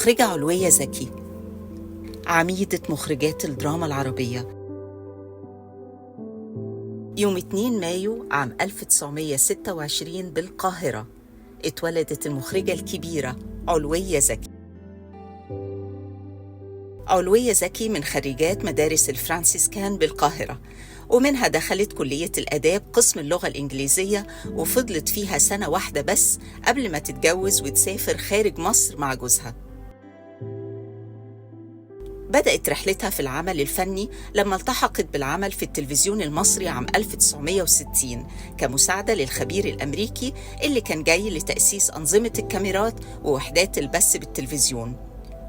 المخرجة علوية زكي، عميدة مخرجات الدراما العربية. يوم 2 مايو عام 1926 بالقاهرة اتولدت المخرجة الكبيرة علوية زكي. علوية زكي من خريجات مدارس الفرانسيسكان بالقاهرة، ومنها دخلت كلية الآداب قسم اللغة الإنجليزية، وفضلت فيها سنة واحدة بس قبل ما تتجوز وتسافر خارج مصر مع جوزها. بدأت رحلتها في العمل الفني لما التحقت بالعمل في التلفزيون المصري عام 1960 كمساعدة للخبير الأمريكي اللي كان جاي لتأسيس أنظمة الكاميرات ووحدات البث بالتلفزيون،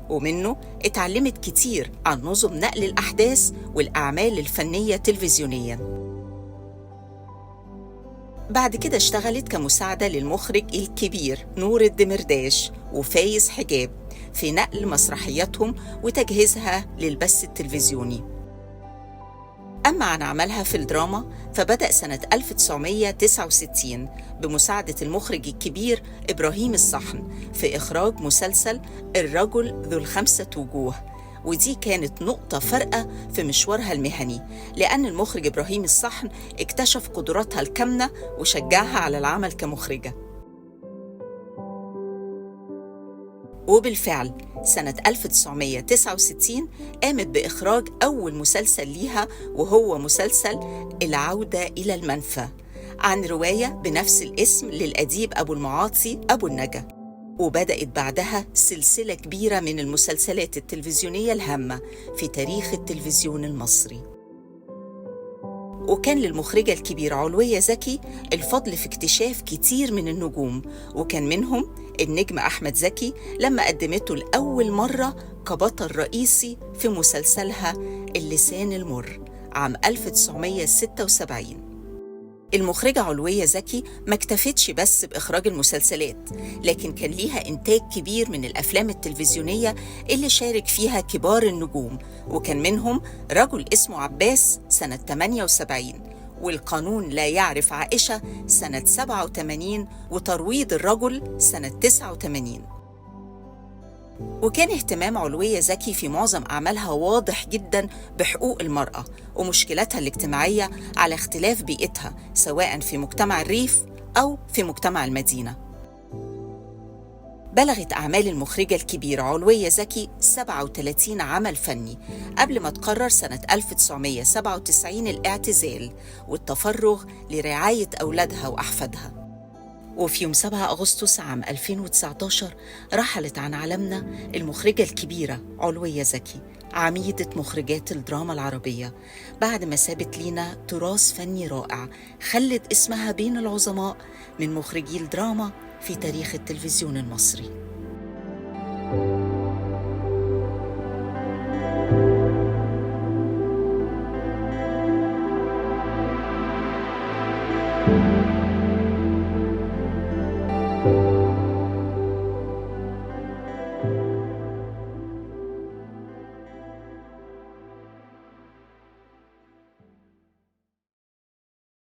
ومنه اتعلمت كتير عن نظم نقل الأحداث والأعمال الفنية تلفزيونياً. بعد كده اشتغلت كمساعدة للمخرج الكبير نور الدمرداش وفايز حجاب في نقل مسرحياتهم وتجهيزها للبث التلفزيوني. أما عن عملها في الدراما فبدأ سنة 1969 بمساعدة المخرج الكبير إبراهيم الصحن في إخراج مسلسل الرجل ذو الخمسة وجوه، ودي كانت نقطة فارقة في مشوارها المهني، لأن المخرج إبراهيم الصحن اكتشف قدراتها الكامنة وشجعها على العمل كمخرجة. وبالفعل سنة 1969 قامت بإخراج أول مسلسل ليها، وهو مسلسل العودة إلى المنفى، عن رواية بنفس الاسم للأديب أبو المعاطي أبو النجا. وبدأت بعدها سلسلة كبيرة من المسلسلات التلفزيونية الهامة في تاريخ التلفزيون المصري. وكان للمخرجة الكبيرة علوية زكي الفضل في اكتشاف كتير من النجوم، وكان منهم النجم أحمد زكي لما قدمته لأول مرة كبطل رئيسي في مسلسلها اللسان المر عام 1976. المخرجة علوية زكي ما اكتفتش بس بإخراج المسلسلات، لكن كان ليها إنتاج كبير من الأفلام التلفزيونية اللي شارك فيها كبار النجوم، وكان منهم رجل اسمه عباس سنة 78، والقانون لا يعرف عائشة سنة 87، وترويض الرجل سنة 89. وكان اهتمام علوية زكي في معظم أعمالها واضح جداً بحقوق المرأة ومشكلاتها الاجتماعية على اختلاف بيئتها، سواء في مجتمع الريف أو في مجتمع المدينة. بلغت أعمال المخرجة الكبيرة علوية زكي 37 عمل فني قبل ما تقرر سنة 1997 الاعتزال والتفرغ لرعاية أولادها وأحفادها. وفي يوم 7 أغسطس عام 2019 رحلت عن عالمنا المخرجة الكبيرة علوية زكي، عميدة مخرجات الدراما العربية، بعد ما سابت لينا تراث فني رائع خلد اسمها بين العظماء من مخرجي الدراما في تاريخ التلفزيون المصري.